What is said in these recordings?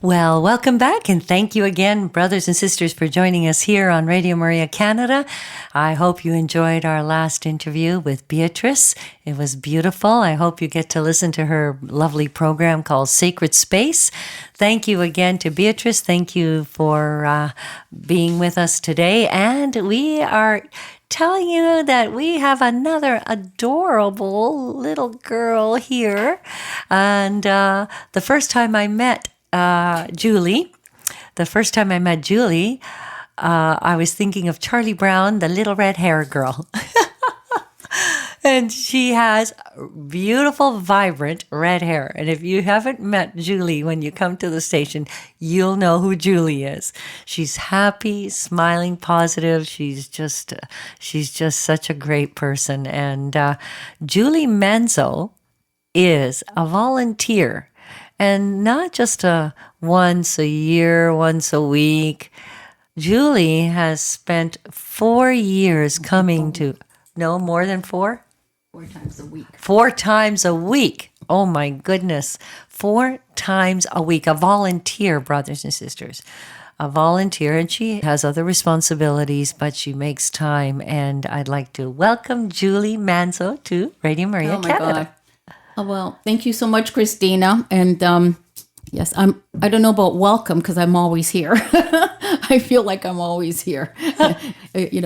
Well, welcome back, and thank you again, brothers and sisters, for joining us here on Radio Maria Canada. I hope you enjoyed our last interview with Beatrice. It was beautiful. I hope you get to listen to her lovely program called Sacred Space. Thank you again to Beatrice. Thank you for being with us today. And we are telling you that we have another adorable little girl here. And the first time I met Giulie, I was thinking of Charlie Brown, the little red hair girl. And she has beautiful, vibrant red hair. And if you haven't met Giulie when you come to the station, you'll know who Giulie is. She's happy, smiling, positive. She's just such a great person. And Giulie Manso is a volunteer. And not just a once a year, once a week. Giulie has spent 4 years coming to, no, more than 4? 4 times a week. 4 times a week. Oh my goodness. 4 times a week. A volunteer, brothers and sisters. A volunteer, and she has other responsibilities, but she makes time. And I'd like to welcome Giulie Manso to Radio Maria Canada. God. Oh, well, thank you so much, Christina. And yes, I don't know about welcome because I'm always here. I feel like I'm always here.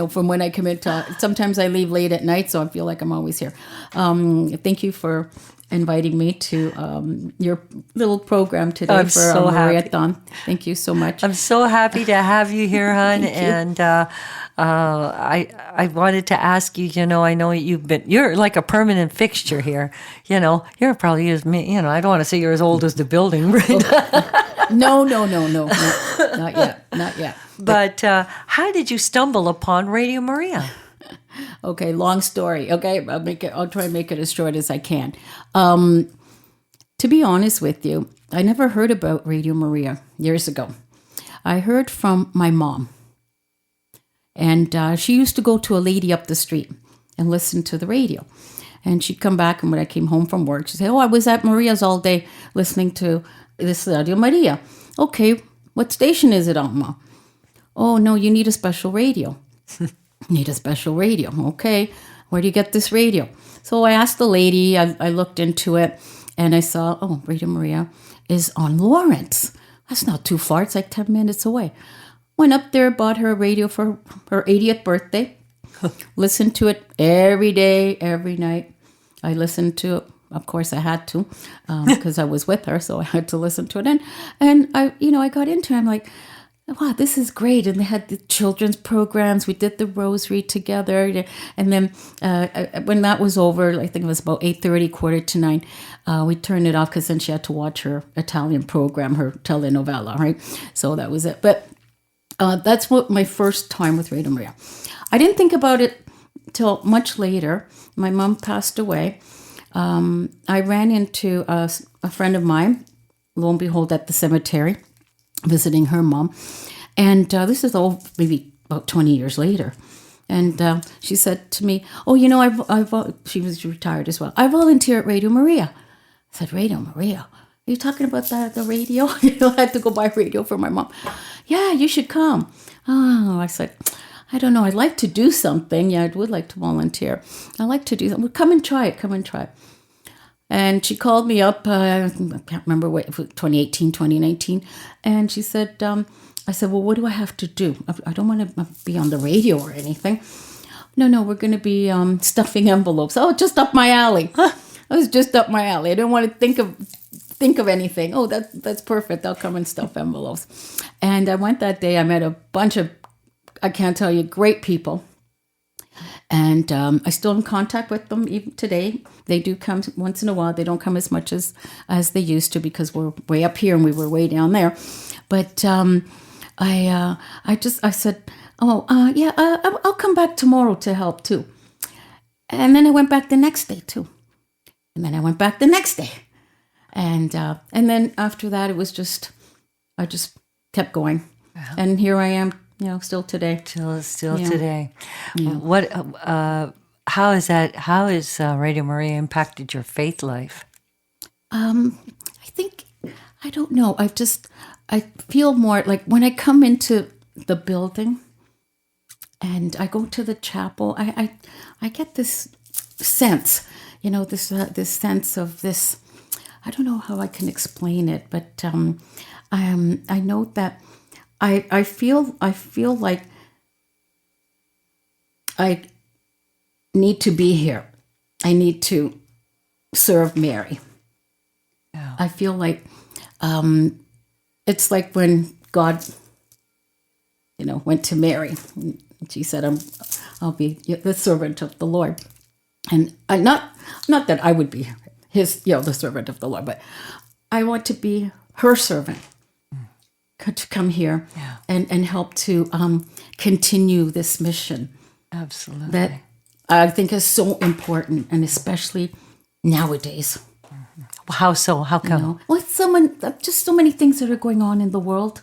From when I come into, sometimes I leave late at night, so I feel like I'm always here. Thank you for inviting me to your little program today I'm for so Mariathon. Thank you so much. I'm so happy to have you here, hon. And I wanted to ask you, I know you're like a permanent fixture here. You're probably as me, I don't want to say you're as old as the building, right? No, not yet. But how did you stumble upon Radio Maria? Okay, long story. Okay, I'll try and make it as short as I can. To be honest with you, I never heard about Radio Maria years ago. I heard from my mom. And she used to go to a lady up the street and listen to the radio. And she'd come back, and when I came home from work, she'd say, I was at Maria's all day listening to this Radio Maria. Okay, what station is it on, Ma? Oh, no, you need a special radio. Need a special radio. Okay, where do you get this radio? So I asked the lady, I looked into it, and I saw, Radio Maria is on Lawrence. That's not too far. It's like 10 minutes away. Went up there, bought her a radio for her 80th birthday. Listened to it every day, every night. I listened to it. Of course, I had to because I was with her, so I had to listen to it. And I got into it. I'm like, wow, this is great. And they had the children's programs. We did the rosary together. And then when that was over, I think it was about 8:30, 8:45, we turned it off because then she had to watch her Italian program, her telenovela, right? So that was it. But that's what my first time with Radio Maria. I didn't think about it till much later. My mom passed away. I ran into a friend of mine, lo and behold, at the cemetery, visiting her mom. And this is maybe about 20 years later. And she said to me, she was retired as well. I volunteer at Radio Maria. I said, Radio Maria? Are you talking about the radio? I had to go buy radio for my mom. Yeah, you should come. Oh, I said, I don't know. I'd like to do something. Yeah, I would like to volunteer. I like to do something. Well, come and try it. And she called me up, I can't remember what, 2018, 2019. And she said, I said, well, what do I have to do? I don't want to be on the radio or anything. No, we're going to be stuffing envelopes. Oh, just up my alley. It was just up my alley. I didn't want to think of anything. Oh, that's perfect. I'll come and stuff envelopes. And I went that day. I met a bunch of, I can't tell you, great people. And I still in contact with them even today. They do come once in a while. They don't come as much as they used to because we're way up here and we were way down there. But I said, I'll come back tomorrow to help too. And then I went back the next day too. And then I went back the next day. And then after that, it was I just kept going. Wow. And here I am, still today. Still today. Yeah. What? How is that? How has Radio Maria impacted your faith life? I think, I don't know. I feel more like when I come into the building and I go to the chapel, I get this sense, this sense of this. I don't know how I can explain it, but I know that I feel like I need to be here. I need to serve Mary. Yeah. I feel like it's like when God, went to Mary. She said, "I'll be the servant of the Lord," and not that I would be his, the servant of the Lord, but I want to be her servant to come here and help to continue this mission. Absolutely. That I think is so important, and especially nowadays. How so? How come? With just so many things that are going on in the world.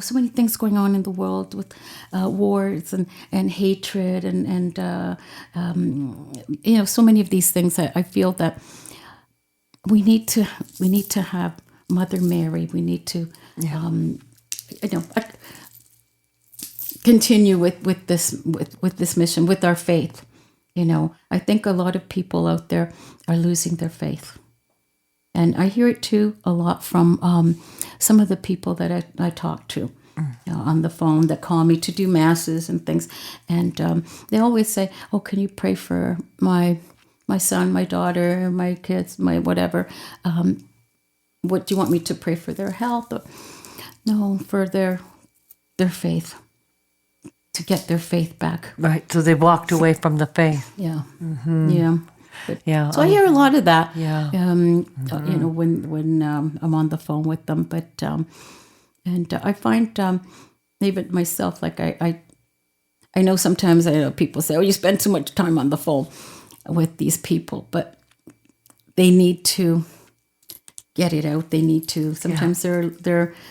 So many things going on in the world with wars and hatred and so many of these things. I feel that we need to have Mother Mary. We need to continue with this mission, with our faith. I think a lot of people out there are losing their faith. And I hear it too a lot from some of the people that I talk to on the phone that call me to do masses and things. And they always say, "Oh, can you pray for my son, my daughter, my kids, my whatever? What do you want me to pray for their health?" Or, no, for their faith, to get their faith back. Right. So they walked away from the faith. Yeah. Mm-hmm. Yeah. But, So I hear a lot of that. Yeah. When I'm on the phone with them, but and I find even myself, like I know sometimes people say, "Oh, you spend too much time on the phone with these people," but they need to get it out. They need to. Sometimes they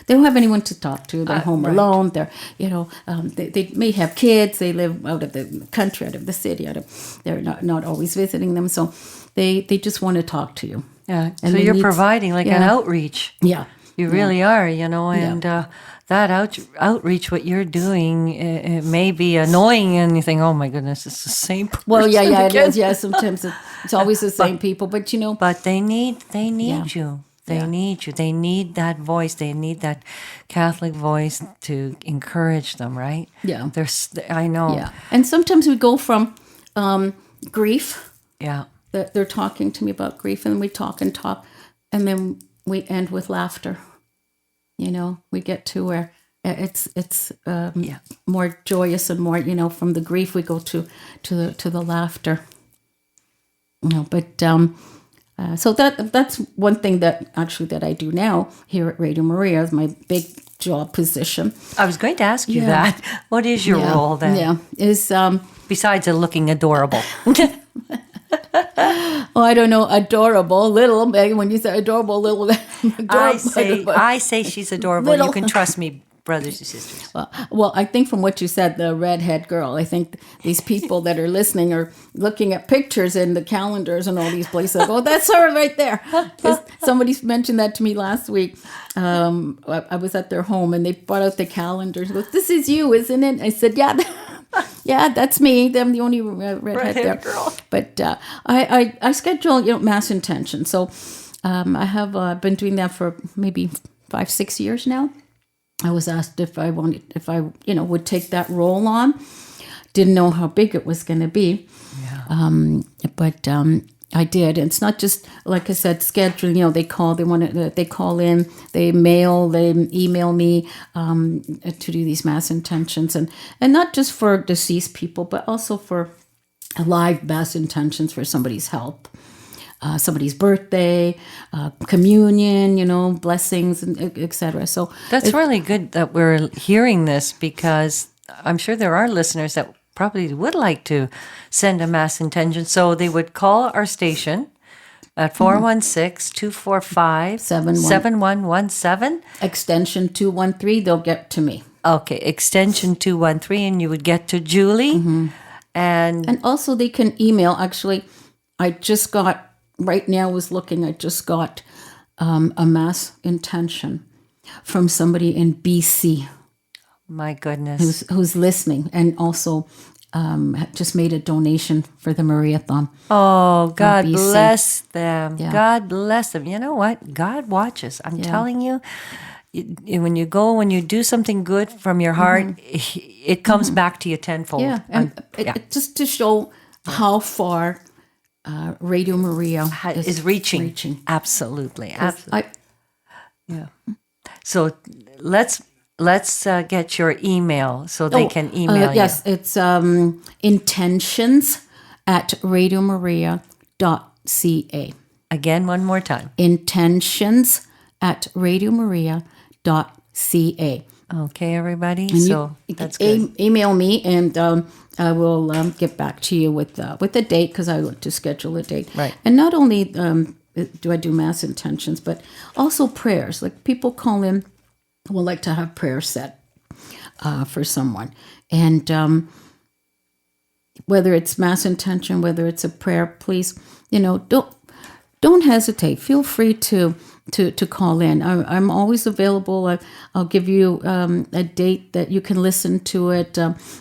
don't have anyone to talk to. They're home alone. They're they may have kids. They live out of the country, out of the city. They're not always visiting them. So they just want to talk to you. Yeah. And so you're providing an outreach. Yeah. You really are. And that outreach, what you're doing, it may be annoying, and you think, "Oh my goodness, it's the same person." Well, yeah, it again. is. Yeah, sometimes it's always the same people, but But they need you. They need you. They need that voice. They need that Catholic voice to encourage them, right? Yeah. I know. Yeah. And sometimes we go from grief. Yeah. They're talking to me about grief, and we talk, and then we end with laughter. We get to where it's more joyous and more, from the grief we go to the laughter. But so that's one thing that I do now here at Radio Maria is my big job position. I was going to ask you that. What is your role then? Yeah, is besides looking adorable. Oh, I don't know, adorable, little. When you say adorable, little, adorable, I say she's adorable. Little. You can trust me, brothers and sisters. Well, I think from what you said, the redhead girl, I think these people that are listening are looking at pictures in the calendars and all these places. Oh, that's her right there. Somebody mentioned that to me last week. I was at their home and they brought out the calendars. Goes, "This is you, isn't it?" I said, "Yeah." Yeah, that's me. I'm the only redhead there. Girl. But I schedule Mass intention. So I have been doing that for maybe 5-6 years now. I was asked if I would take that role on. Didn't know how big it was going to be. Yeah. But I did. And it's not just, like I said, scheduling. They call in, they mail, they email me to do these Mass intentions, and not just for deceased people, but also for live Mass intentions for somebody's health. Somebody's birthday, communion, blessings, and etc. So that's really good that we're hearing this, because I'm sure there are listeners that probably would like to send a Mass intention. So they would call our station at 416-245-7117. Extension 213, they'll get to me. Okay, extension 213, and you would get to Giulie. Mm-hmm. And also they can email. Actually, I just got a Mass intention. from somebody in BC My goodness. who's listening, and also just made a donation for the Mariathon. Oh, God BC. bless them. Yeah. God bless them. You know what? God watches. I'm telling you, when you do something good from your heart, it comes back to you tenfold. Yeah, and just to show how far Radio Maria Is reaching. Absolutely. Yeah. So let's get your email so they can email you. Yes, it's intentions@radiomaria.ca. Again, one more time. Intentions@radiomaria.ca. Okay, everybody. So that's good. Email me, and I will get back to you with a date, because I like to schedule a date. Right. And not only do I do mass intentions, but also prayers. Like, people call in who would like to have prayer set for someone, and whether it's mass intention, whether it's a prayer, please, don't hesitate. Feel free to call in. I'm always available. I'll give you a date that you can listen to it,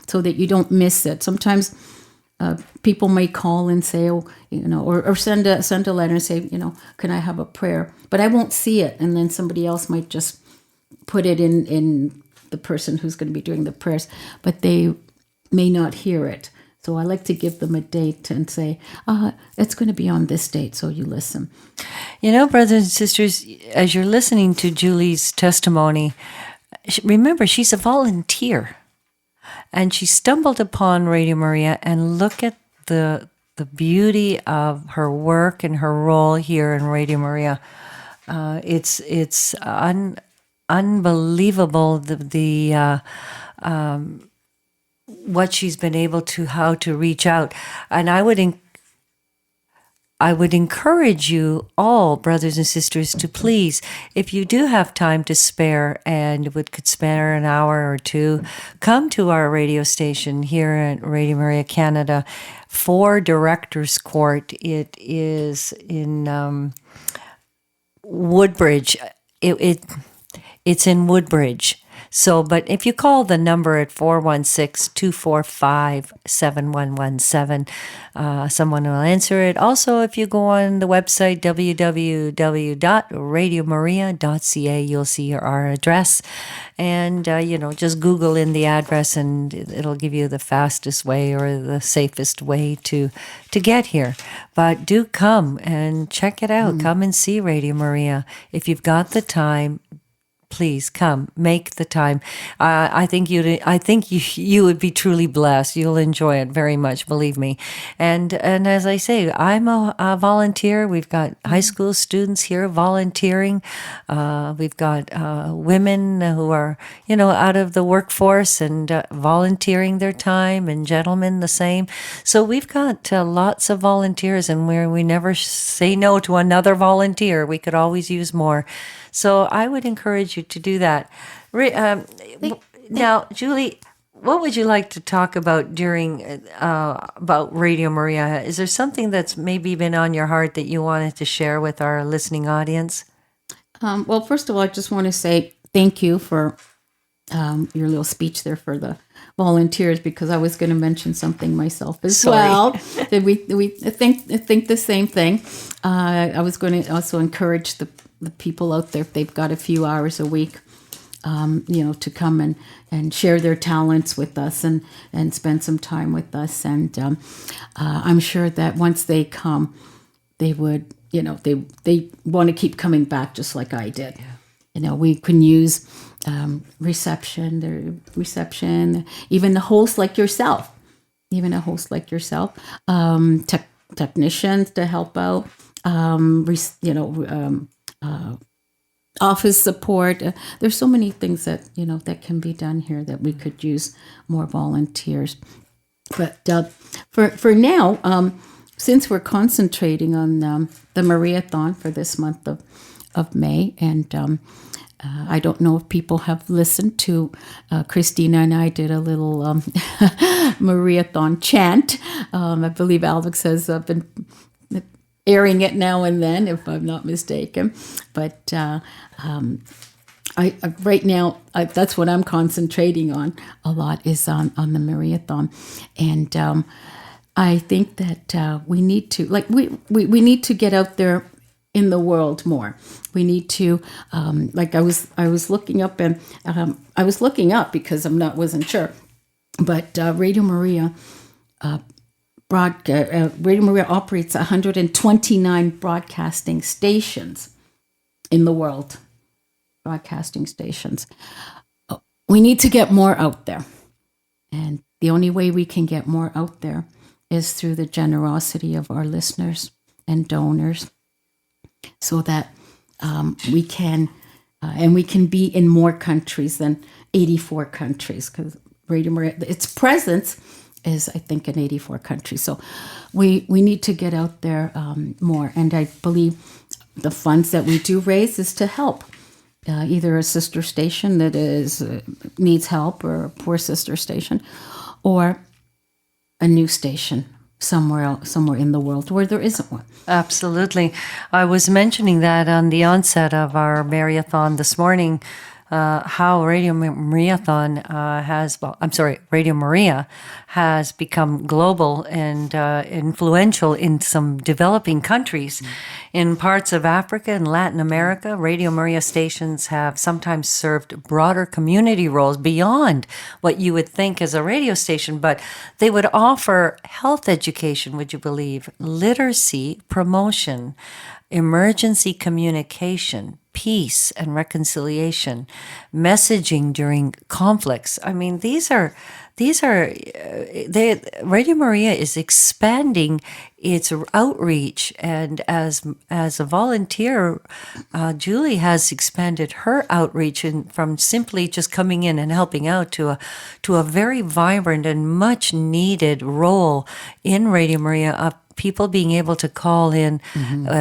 so that you don't miss it. Sometimes people may call and say, or send a letter and say, can I have a prayer? But I won't see it, and then somebody else might just put it in the person who's going to be doing the prayers, but they may not hear it. So I like to give them a date and say, it's going to be on this date, so you listen. Brothers and sisters, as you're listening to Giulie's testimony, remember, she's a volunteer. And she stumbled upon Radio Maria, and look at the beauty of her work and her role here in Radio Maria. It's unbelievable what she's been able to, how to reach out. And I would encourage you all, brothers and sisters, to please, if you do have time to spare and could spare an hour or two, come to our radio station here at Radio Maria Canada, 4 Directors Court. It is in Woodbridge. It's in Woodbridge. So, but if you call the number at 416-245-7117, someone will answer it. Also, if you go on the website, www.radiomaria.ca, you'll see our address. And, just Google in the address, and it'll give you the fastest way or the safest way to get here. But do come and check it out. Come and see Radio Maria. If you've got the time, please come, make the time. I think you would be truly blessed. You'll enjoy it very much, believe me. And as I say, I'm a volunteer. We've got high school students here volunteering. We've got women who are out of the workforce and volunteering their time, and gentlemen the same. So we've got lots of volunteers, and we never say no to another volunteer. We could always use more. So I would encourage you to do that. Now, Giulie, what would you like to talk about about Radio Maria? Is there something that's maybe been on your heart that you wanted to share with our listening audience? Well, first of all, I just want to say thank you for your little speech there for the volunteers, because I was going to mention something myself as well. That we think the same thing. I was going to also encourage the people out there, if they've got a few hours a week, to come and share their talents with us and spend some time with us. And I'm sure that once they come, they would, they want to keep coming back, just like I did. Yeah. We can use reception, even the host like yourself, technicians to help out, office support. There's so many things that that can be done here, that we could use more volunteers. But for now, since we're concentrating on the Mariathon for this month of May, and I don't know if people have listened to Christina and I did a little Mariathon chant. I believe Alex has been airing it now and then, if I'm not mistaken. But right now, that's what I'm concentrating on a lot is on the Mariathon. And I think that we need to, like, we need to get out there in the world more. We need to, like I was looking up and I was looking up because wasn't sure, but Radio Maria Radio Maria operates 129 broadcasting stations in the world. Broadcasting stations. We need to get more out there. And the only way we can get more out there is through the generosity of our listeners and donors, so that we can be in more countries than 84 countries, because Radio Maria, its presence is, I think, in 84 countries. So we need to get out there more. And I believe the funds that we do raise is to help either a sister station that needs help, or a poor sister station, or a new station somewhere in the world where there isn't one. Absolutely. I was mentioning that on the onset of our Mariathon this morning, how Radio Maria has become global and influential in some developing countries. In parts of Africa and Latin America, Radio Maria stations have sometimes served broader community roles beyond what you would think as a radio station, but they would offer health education, would you believe, literacy promotion, emergency communication, peace and reconciliation, messaging during conflicts. I mean, Radio Maria is expanding its outreach, and as a volunteer, Giulie has expanded her outreach from simply just coming in and helping out to a very vibrant and much needed role in Radio Maria of people being able to call in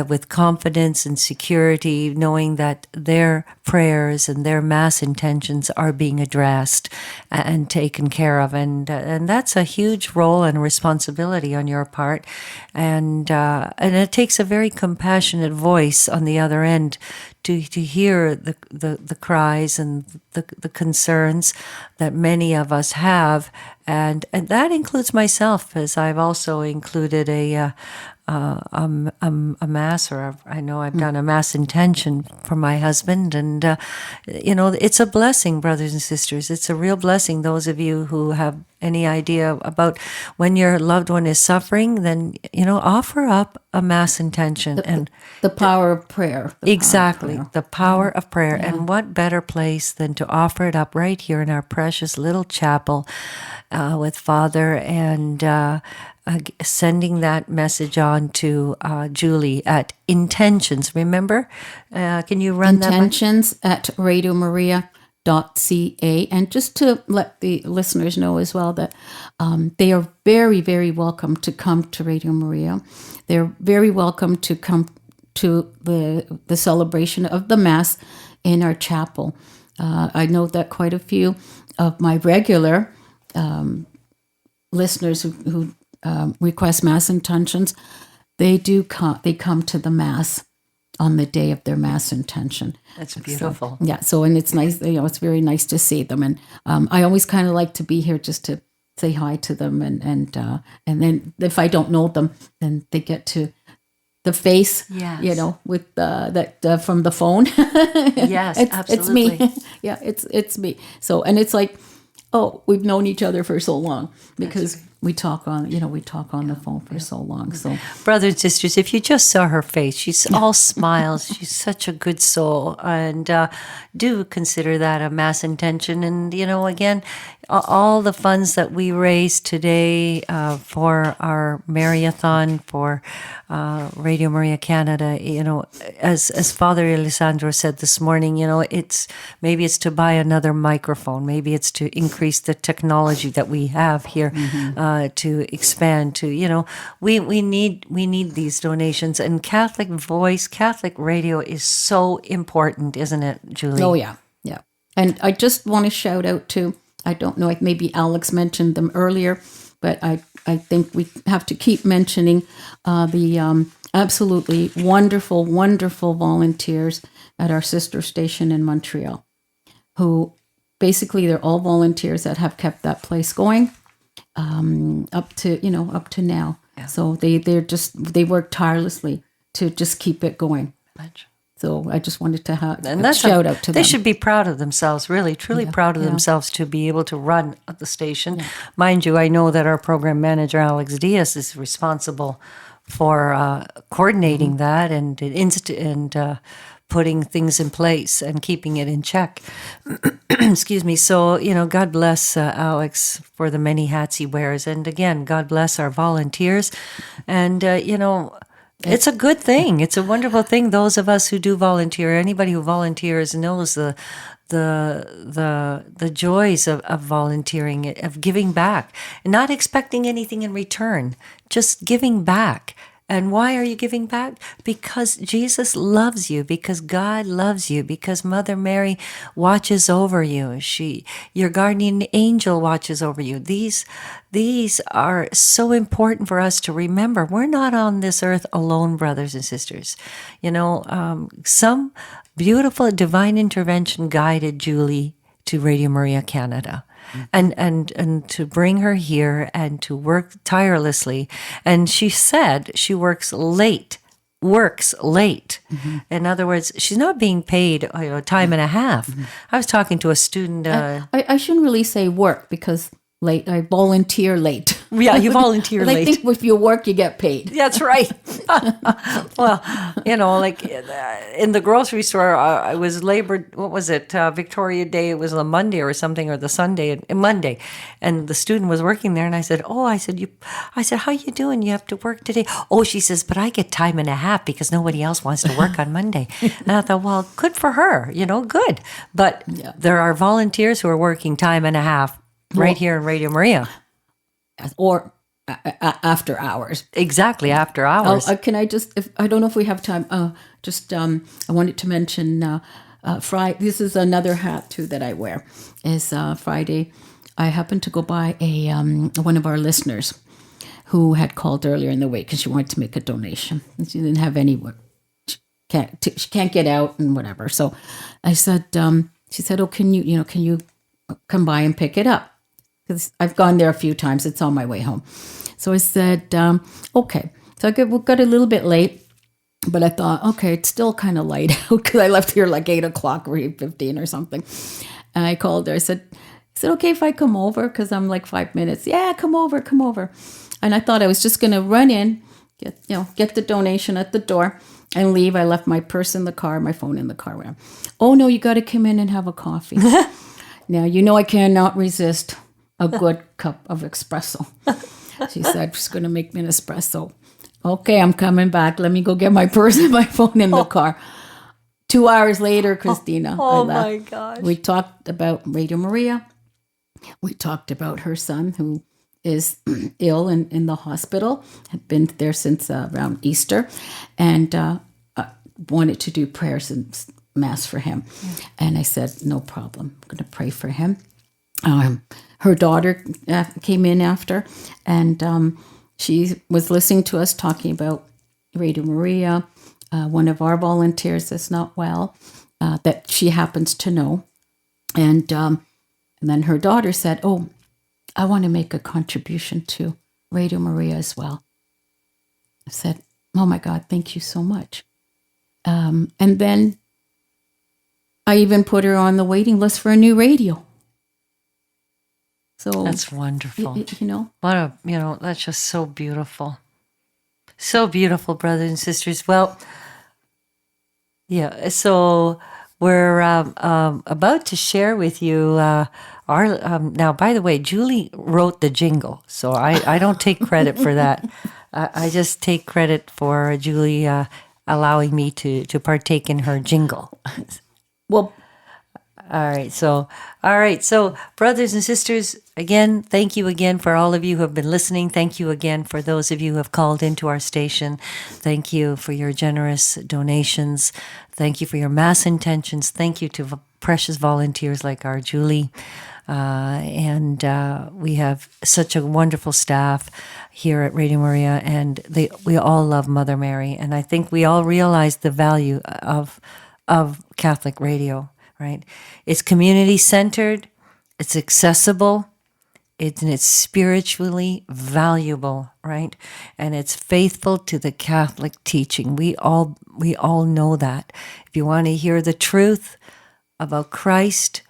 with confidence and security, knowing that their prayers and their mass intentions are being addressed and taken care of, and that's a huge role and responsibility on your part, and it takes a very compassionate voice on the other end to hear the cries and the concerns that many of us have, and that includes myself, as I've also included a mass, or I know I've done a mass intention for my husband, and it's a blessing, brothers and sisters. It's a real blessing. Those of you who have any idea about when your loved one is suffering, then offer up a mass intention, and the power of prayer. The power of prayer. Yeah. And what better place than to offer it up right here in our precious little chapel with Father, and sending that message on to Giulie at Intentions. Remember? Can you run Intentions at radiomaria.ca. And just to let the listeners know as well that they are very, very welcome to come to Radio Maria. They're very welcome to come to the celebration of the Mass in our chapel. I know that quite a few of my regular listeners who request Mass intentions, they come to the Mass on the day of their Mass intention. That's beautiful. So and it's nice, it's very nice to see them, and I always kind of like to be here just to say hi to them, and then if I don't know them, then they get to the face, yes. With that from the phone. Yes, absolutely. It's me. Yeah, it's me. So, and it's like, oh, we've known each other for so long, because we talk on the phone for so long. So, brothers and sisters, if you just saw her face, she's all smiles. She's such a good soul, and do consider that a Mass intention. And again, all the funds that we raise today for our Mariathon, for Radio Maria Canada, as Father Alessandro said this morning, it's to buy another microphone, maybe it's to increase the technology that we have here, to expand to, we need these donations, and Catholic Voice, Catholic Radio is so important, isn't it, Giulie? Oh yeah. And I just want to shout out to, I don't know, maybe Alex mentioned them earlier, but I think we have to keep mentioning the absolutely wonderful, wonderful volunteers at our sister station in Montreal. who basically they're all volunteers that have kept that place going up to now. Yeah. So they work tirelessly to just keep it going. So I just wanted to have a shout out to them. They should be proud of themselves, really, truly proud of themselves to be able to run the station. Yeah. Mind you, I know that our program manager, Alex Diaz, is responsible for coordinating that and putting things in place and keeping it in check. Excuse me. So, God bless Alex for the many hats he wears. And again, God bless our volunteers. And, it's a good thing. It's a wonderful thing. Those of us who do volunteer, anybody who volunteers knows the joys of volunteering, of giving back, and not expecting anything in return, just giving back. And why are you giving back? Because Jesus loves you, because God loves you, because Mother Mary watches over you. Your guardian angel watches over you. These are so important for us to remember. We're not on this earth alone, brothers and sisters. Some beautiful divine intervention guided Giulie to Radio Maria Canada. And to bring her here and to work tirelessly. And she said she works late. Mm-hmm. In other words, she's not being paid time and a half. Mm-hmm. I was talking to a student. I shouldn't really say work because late. I volunteer late. Yeah, you volunteer late. I think if you work, you get paid. That's right. Well, like in the grocery store, I was labored. What was it? Victoria Day. It was a Monday or something, or the Sunday, Monday. And the student was working there, and I said, I said, how you doing? You have to work today? Oh, she says, but I get time and a half because nobody else wants to work on Monday. And I thought, well, good for her. Good. But there are volunteers who are working time and a half right here in Radio Maria. Or after hours. Exactly, after hours. Can I I don't know if we have time, I wanted to mention Friday. This is another hat too that I wear. Is Friday. I happened to go by one of our listeners who had called earlier in the week because she wanted to make a donation. She didn't have anywhere. She can't get out and whatever. So I said, she said, oh, can you come by and pick it up? Because I've gone there a few times. It's on my way home. So I said, okay. So we got a little bit late, but I thought, okay, it's still kind of light out because I left here like 8 o'clock or 8:15 or something. And I called her. I said, okay if I come over? Because I'm like 5 minutes. Yeah, come over. And I thought I was just going to run in, get the donation at the door and leave. I left my purse in the car, my phone in the car. Whatever. Oh, no, you got to come in and have a coffee. Now, I cannot resist a good cup of espresso. She said, she's going to make me an espresso. Okay, I'm coming back. Let me go get my purse and my phone in the car. 2 hours later, Christina, I left. My gosh. We talked about Radio Maria. We talked about her son who is ill in the hospital, had been there since around Easter, and wanted to do prayers and mass for him. And I said, no problem. I'm going to pray for him. Her daughter came in after, and she was listening to us talking about Radio Maria. One of our volunteers is not well, that she happens to know. And then her daughter said, oh, I want to make a contribution to Radio Maria as well. I said, oh my God, thank you so much. And then I even put her on the waiting list for a new radio. So that's wonderful. That's just so beautiful. So beautiful, brothers and sisters. Well, yeah, so we're about to share with you our now, by the way, Giulie wrote the jingle, so I don't take credit for that. I just take credit for Giulie allowing me to partake in her jingle. Well, all right. So, brothers and sisters, again, thank you again for all of you who have been listening. Thank you again for those of you who have called into our station. Thank you for your generous donations. Thank you for your mass intentions. Thank you to precious volunteers like our Giulie. And we have such a wonderful staff here at Radio Maria, and we all love Mother Mary. And I think we all realize the value of Catholic radio. right? It's community-centered, it's accessible, it's spiritually valuable, right? And it's faithful to the Catholic teaching. We all know that. If you want to hear the truth about Christ,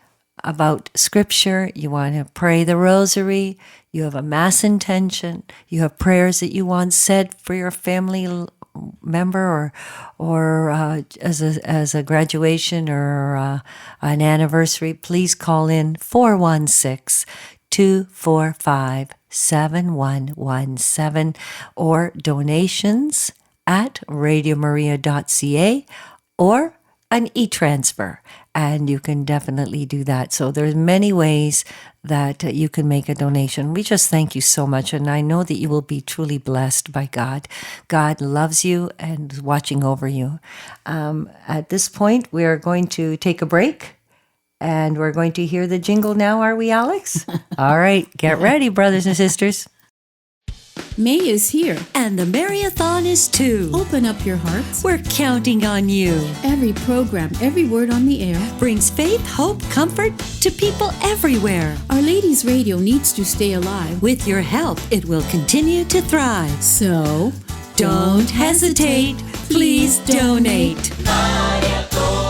about Scripture, you want to pray the Rosary, you have a Mass intention, you have prayers that you want said for your family member or as a graduation or an anniversary, please call in 416-245-7117 or donations at radiomaria.ca or an e-transfer, and you can definitely do that. So there's many ways that you can make a donation. We just thank you so much, and I know that you will be truly blessed by God. God loves you and is watching over you. At this point, we are going to take a break, and we're going to hear the jingle now, are we, Alex? All right, get ready, brothers and sisters. May is here. And the Mariathon is too. Open up your hearts. We're counting on you. Every program, every word on the air brings faith, hope, comfort to people everywhere. Our Ladies Radio needs to stay alive. With your help, it will continue to thrive. So, don't hesitate. Please donate. Mariathon.